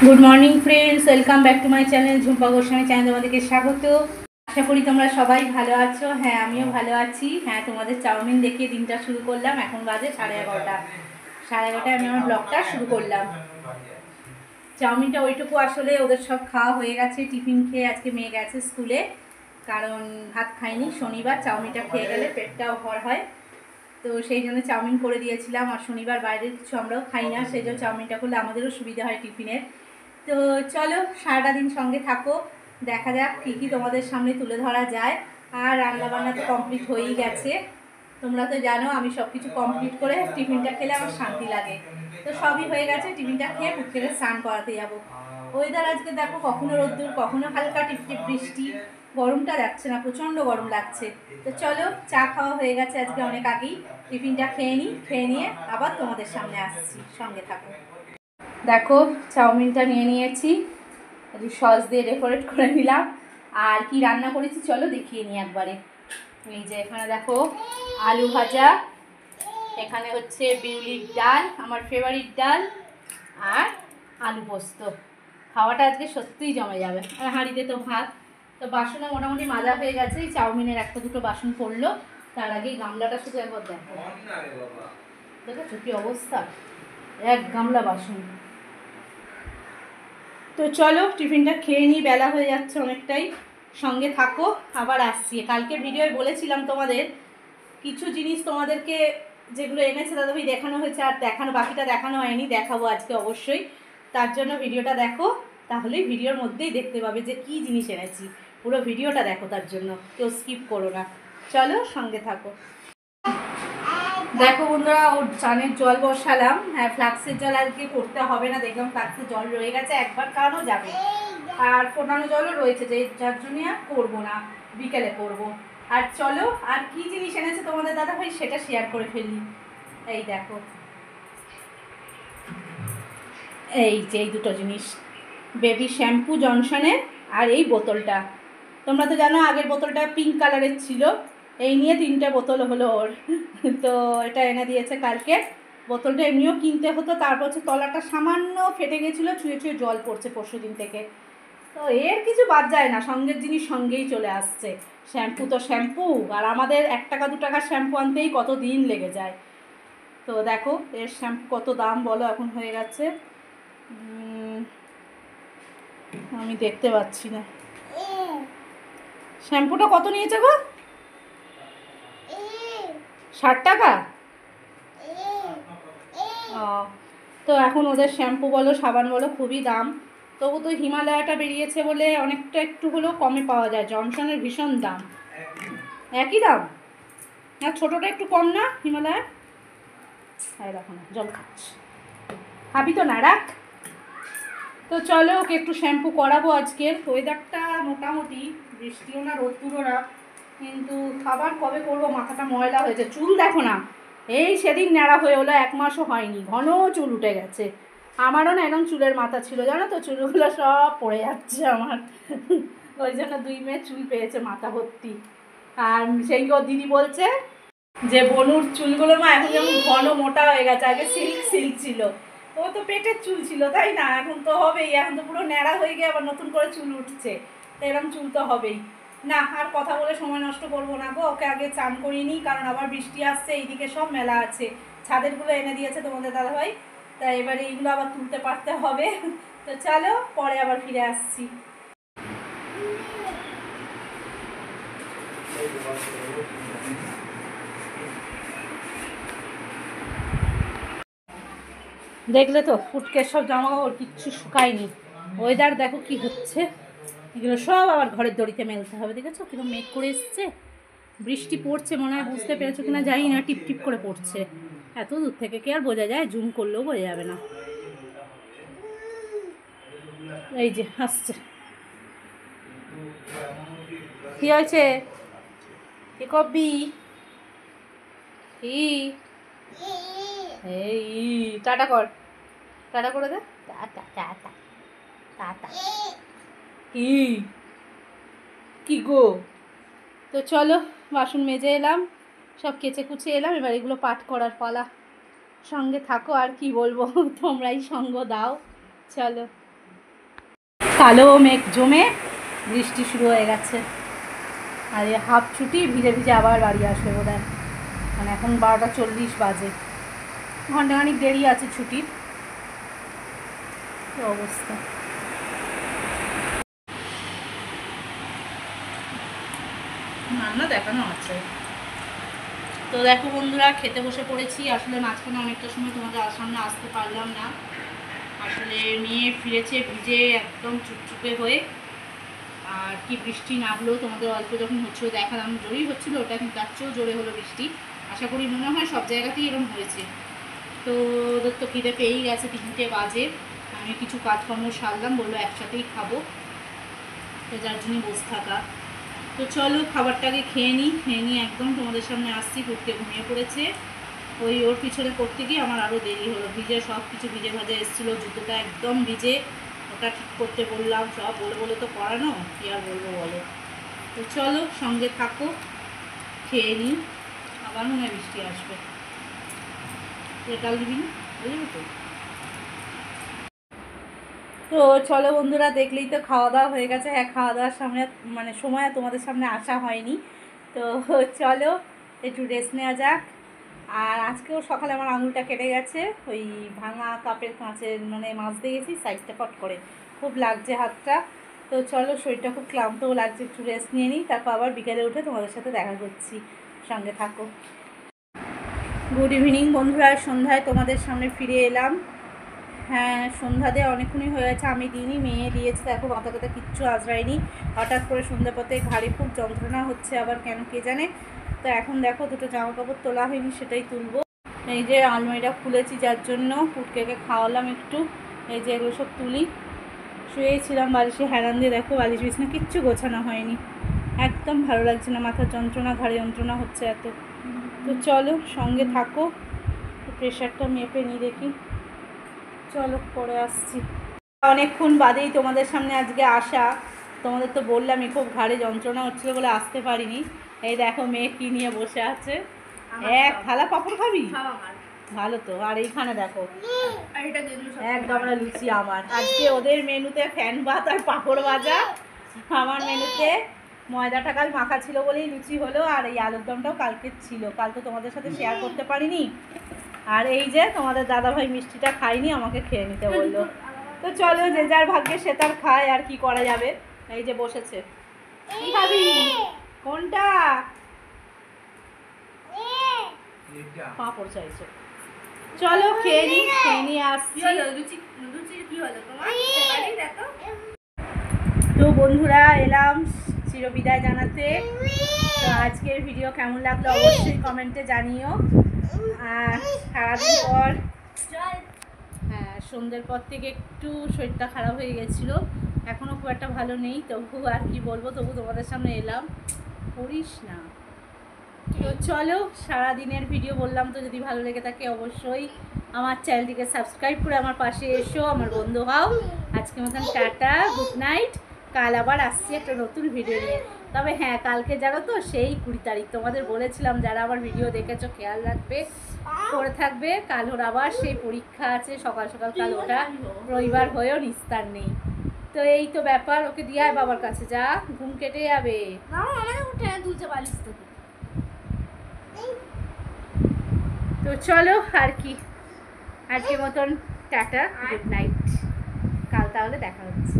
Good morning friends, welcome back to my channel Jhumpa Goswami channel. তোমাদেরকে স্বাগত। আশা করি তোমরা সবাই ভালো আছো। হ্যাঁ, আমিও ভালো আছি। হ্যাঁ, তোমাদের চাউমিন দেখিয়ে দিনটা শুরু করলাম। এখন বাজে 11:30। 11:30 আমি আমার ব্লগটা শুরু করলাম। চাউমিনটা ওইটুকু আসলে ওদের সব খাওয়া হয়ে গেছে। টিফিন খেয়ে আজকে মেয়ে গেছে স্কুলে, কারণ ভাত খাইনি শনিবার। চাউমিনটা খেয়ে গেলে পেটটাও ভর হয়, তো সেই জন্য চাউমিন করে দিয়েছিলাম। আর শনিবার বাইরের কিছু আমরাও খাই না, সেই জন্য চাউমিনটা করলে আমাদেরও সুবিধা হয় টিফিনের। তো চলো, সারাটা দিন সঙ্গে থাকো, দেখা যাক কী কী তোমাদের সামনে তুলে ধরা যায়। আর রান্নাবান্না তো কমপ্লিট হয়েই গেছে। তোমরা তো জানো আমি সব কিছু কমপ্লিট করে টিফিনটা খেলে আমার শান্তি লাগে। তো সবই হয়ে গেছে, টিফিনটা খেয়ে পুকুরে স্নান করাতে যাবো। ওয়েদার আজকে দেখো, কখনো রোদ্দুর, কখনো হালকা টিপটিপ বৃষ্টি। গরমটা যাচ্ছে না, প্রচণ্ড গরম লাগছে। তো চলো, চা খাওয়া হয়ে গেছে আজকে অনেক আগেই। টিফিনটা খেয়ে নিই, খেয়ে নিয়ে আবার তোমাদের সামনে আসছি, সঙ্গে থাকো। দেখো, চাউমিনটা নিয়ে নিয়েছি, একটু সস দিয়ে ডেকোরেট করে নিলাম। আর কি রান্না করেছি চলো দেখিয়ে নিই একবারে। এই যে এখানে দেখো আলু ভাজা, এখানে হচ্ছে বিউলির ডাল, আমার ফেভারিট ডাল, আর আলু পোস্ত। খাওয়াটা আজকে সত্যিই জমে যাবে। আর হাঁড়িতে তো ভাত। তো বাসনে মোটামুটি মাজা হয়ে গেছে, এই চাউমিনের একটা দুটো বাসন পড়লো। তার আগেই গামলাটা শুধু একবার দেখো, দেখেছো কি অবস্থা, এক গামলা বাসন। তো চলো টিফিনটা খেয়ে নিই, বেলা হয়ে যাচ্ছে অনেকটাই। সঙ্গে থাকো, আবার আসছি। কালকে ভিডিওয় বলেছিলাম তোমাদের কিছু জিনিস তোমাদেরকে যেগুলো এনেছে দাদাভাই দেখানো হয়েছে, আর দেখানো বাকিটা দেখানো হয়নি, দেখাবো আজকে অবশ্যই। তার জন্য ভিডিওটা দেখো, তাহলেই ভিডিওর মধ্যেই দেখতে পাবে যে কি জিনিস এনেছি। পুরো ভিডিওটা দেখো, তার জন্য কেউ স্কিপ করো না। চলো সঙ্গে থাকো। দেখো বন্ধুরা, ওর চানের জল বসালাম। হ্যাঁ, ফ্লাক্সের জল আজকে করতে হবে না, দেখলাম ফ্লাক্সের জল রয়ে গেছে, একবার কারণও যাবে। আর ফোটানো জলও রয়েছে, যে যার জন্য আর করবো না, বিকেলে করবো। আর চলো, আর কি জিনিস এনেছে তোমাদের দাদাভাই সেটা শেয়ার করে ফেলি। এই দেখো, এই যে এই দুটো জিনিস, বেবি শ্যাম্পু জনসনের, আর এই বোতলটা। তোমরা তো জানো আগের বোতলটা পিঙ্ক কালারের ছিল, এই নিয়ে 3টে বোতল হলো ওর। তো এটা এনে দিয়েছে কালকে। বোতলটা এমনিও কিনতে হতো, তারপর হচ্ছে তলাটা সামান্য ফেটে গেছিলো, ছুঁয়ে ছুঁয়ে জল পড়ছে পরশুদিন থেকে। তো এর কিছু বাদ যায় না, সঙ্গের জিনিস সঙ্গেই চলে আসছে। শ্যাম্পু তো শ্যাম্পু, আর আমাদের 1 টাকা 2 টাকার শ্যাম্পু আনতেই কত দিন লেগে যায়। তো দেখো এর শ্যাম্পু কত দাম বলো, এখন হয়ে গেছে, আমি দেখতে পাচ্ছি না। শ্যাম্পুটা কত নিয়েছে গো? 60 টাকা। ও, তো এখন ওদের শ্যাম্পু বলো সাবান বলো খুবই দাম। তবু তো হিমালয়াটা বেরিয়েছে বলে অনেকটা একটু হলেও কমে পাওয়া যায়। জনসনের ভীষণ দাম। একই দাম না, ছোটোটা একটু কম না হিমালয়ার? হ্যাঁ দেখো না, জল খাচ্ছি, খাবি তো না, রাখ। তো চলো ওকে একটু শ্যাম্পু করাবো। আজকের ওয়েদারটা মোটামুটি বৃষ্টিও না রোদ্দুরও না, কিন্তু খাবার কবে করবো, মাথাটা ময়লা হয়েছে। চুল দেখো না, এই সেদিন ন্যাড়া হয়ে হলো, 1 মাসও হয়নি, ঘন চুল উঠে গেছে। আমারও না এরকম চুলের মাথা ছিল, জানো তো, চুলগুলো সব পড়ে যাচ্ছে আমার। ওই জন্য 2 মেয়ে চুল পেয়েছে মাথা ভর্তি। আর সেই দিদি বলছে যে বনুর চুলগুলো মা এখন যেমন ঘন মোটা হয়ে গেছে, আগে সিল্ক সিল্ক ছিল। ও তো পেটের চুল ছিল তাই না, এখন তো হবেই, এখন তো পুরো ন্যাড়া হয়ে গিয়ে আবার নতুন করে চুল উঠছে, তো এরকম চুল তো হবেই। না, আর কথা বলে সময় নষ্ট করবো না গো, ওকে আগে চান করিয়ে নিই, কারণ আবার বৃষ্টি আসছে, এইদিকে সব মেলা আছে। ছাদেরগুলো এনে দিয়েছে তোমাদের দাদাভাই, তাই এবারে এইগুলো আবার তুলতে পারতে হবে। তো চলো, পরে আবার ফিরে আসছি। দেখলে তো ফুটকের সব জামা কাপড় কিচ্ছু শুকায়নি। ওয়েদার দেখো কি হচ্ছে, এগুলো সব আবার ঘরের দড়িতে মেলতে হবে। দেখেছো কিরকম মেঘ করে এসছে, বৃষ্টি পড়ছে মনে হয়, বুঝতে পেরেছো কিনা জানি না, টিপ টিপ করে পড়ছে। এত দূর থেকে কি আর বোঝা যায়, জুম করলেও বোঝা যাবে না। এই যে আসছে, কি হয়েছে, কি কবি, কি, এই টাটা কর, টাটা করে দে, টাটা টাটা টাটা। কি, কি গো? তো চলো, বাসন মেজে এলাম, সব কেচে কুচে এলাম, এবার এগুলো পাঠ করার পালা। সঙ্গে থাকো, আর কি বলবো, তোমরাই সঙ্গ দাও। চলো। কালো মেঘ জমে বৃষ্টি শুরু হয়ে গেছে। আর এই হাফ ছুটি, ভিজে ভিজে আবার বাড়ি আসবে বোধহয়। মানে এখন 12:40 বাজে, ঘন্টাখানিক দেরি আছে ছুটির। কি অবস্থা! রান্না দেখানো আছে তো। দেখো বন্ধুরা, খেতে বসে পড়েছি। আসলে মাঝখানে অনেকটা সময় তোমাদের সামনে আসতে পারলাম না। আসলে মেয়ে ফিরেছে ভিজে একদম চুপচুপে হয়ে। আর কি বৃষ্টি নামলো, তোমাদের অল্প যখন হচ্ছিলো দেখালাম, জোরেই হচ্ছিলো ওটা, কিন্তু তার চেয়েও জোরে হলো বৃষ্টি। আশা করি মনে হয় সব জায়গাতেই এরকম হয়েছে। তো ওদের তো খিদে পেয়েই গেছে, 3টে বাজে। আমি কিছু কাজকর্ম সারলাম, বললো একসাথেই খাবো, তো যার জন্যই বসে থাকা। তো চলো খাবারটাকে খেয়ে নিই একদম তোমাদের সামনে আসছি। পুটকে ঘুমিয়ে পড়েছে, ওর পিছনে করতে গিয়ে আমার আরও দেরি হলো। ভিজে সব কিছু ভিজে ভাজে এসেছিলো, জুতোটা একদম ভিজে, ওটা ঠিক করতে বললাম। সব বলে তো করানো, কী আর বলবো বলো। তো চলো সঙ্গে থাকো, খেয়ে নিই। আবার মনে হয় বৃষ্টি আসবে, কাল দিবি না, বুঝলি তো। তো চলো বন্ধুরা, দেখলেই তো খাওয়া দাওয়া হয়ে গেছে। হ্যাঁ, খাওয়া দাওয়ার সামনে মানে সময় তোমাদের সামনে আসা হয়নি। তো চলো একটু রেস্ট নেওয়া যাক। আর আজকেও সকালে আমার আঙুলটা কেটে গেছে, ওই ভাঙা কাপের কাঁচের মানে মাজতে গেছি, সাইডটা ফট করে খুব লাগছে হাতটা। তো চলো, শরীরটা খুব ক্লান্তও লাগছে, একটু রেস্ট নিয়ে নিই, তারপর আবার বিকেলে উঠে তোমাদের সাথে দেখা করছি। সঙ্গে থাকো। গুড ইভিনিং বন্ধুরা, সন্ধ্যায় তোমাদের সামনে ফিরে এলাম। হ্যাঁ, সন্ধ্যা দিয়ে অনেকক্ষণই হয়ে গেছে, আমি দিইনি, মেয়ে দিয়েছে। দেখো মাথা কথা কিচ্ছু আজরায়নি। হঠাৎ করে সন্ধ্যা পথে ঘাড়ে খুব যন্ত্রণা হচ্ছে, আবার কেন কে জানে। তো এখন দেখো দুটো জামা কাপড় তোলা হয়নি, সেটাই তুলবো। এই যে আলমারিটা খুলেছি, যার জন্য পুটকেকে খাওয়ালাম একটু। এই যে এগুলো সব তুলি। শুয়েছিলাম বালিশে হেরান দিয়ে, দেখো বালিশ বিছনা কিচ্ছু গোছানো হয়নি। একদম ভালো লাগছে না, মাথার যন্ত্রণা, ঘাড়ে যন্ত্রণা হচ্ছে এত। তো চলো সঙ্গে থাকো, প্রেশারটা মেপে নিই দেখি। চলো পরে আসছি। অনেকক্ষণ বাদেই তোমাদের সামনে আজকে আসা। তোমাদের তো বললামই খুব ঘাড়ে যন্ত্রণা হচ্ছিলো বলে আসতে পারিনি। এই দেখো মেয়ে কি নিয়ে বসে আছে, এক থালা পাপড় খাবি? ভালো তো। আর এইখানে দেখো এক গামলা লুচি আমার। আজকে ওদের মেনুতে ফ্যান ভাত আর পাঁপড় ভাজা, আমার মেনুতে ময়দাটা কাল মাখা ছিল বলেই লুচি হলো। আর এই আলুর দমটাও কালকে ছিল, কাল তো তোমাদের সাথে শেয়ার করতে পারিনি। আর এই যে তোমাদের দাদাভাই মিষ্টিটা খাইনি, আমাকে খেয়ে নিতে বললো। তো চলো, যে যার ভাগ্যে সে তার খায়, আর কি করা যাবে। এই যে বসেছে, কি খাবি? কোনটা? পাঁপড় চাইছে। চলো খেয়ে নিয়ে আসছি। তো বন্ধুরা, এলাম চিরবিদায় জানাতে। তো আজকের ভিডিও কেমন লাগলো অবশ্যই কমেন্টে জানিও। আর সারাদিন পর, হ্যাঁ, সন্ধ্যের পর থেকে একটু শরীরটা খারাপ হয়ে গেছিলো, এখনও খুব একটা ভালো নেই। তবু আর কি বলবো, তবু তোমাদের সামনে এলাম, করিস না। তো চলো, সারাদিনের ভিডিও বললাম তো, যদি ভালো লেগে থাকে অবশ্যই আমার চ্যানেলটিকে সাবস্ক্রাইব করে আমার পাশে এসো, আমার বন্ধু হও। আজকের মতন টাটা, গুড নাইট। কাল আবার আসছি একটা নতুন ভিডিও নিয়ে। তবে হ্যাঁ, কালকে জানো তো সেই 20 তারিখ, তোমাদের বলেছিলাম যারা আমার ভিডিও দেখেছো খেয়াল রাখবে, করে থাকবে। কাল ওর আবার সেই পরীক্ষা আছে সকাল সকাল, কাল ওটা রবিবার হয়েও নিস্তার নেই। তো এই তো ব্যাপার, ওকে দিয়ে আয় বাবার কাছে, যা ঘুম কেটে যাবে। তো চলো আর কি, আজকের মতন টাটা, গুড নাইট। কাল তাহলে দেখা হচ্ছে।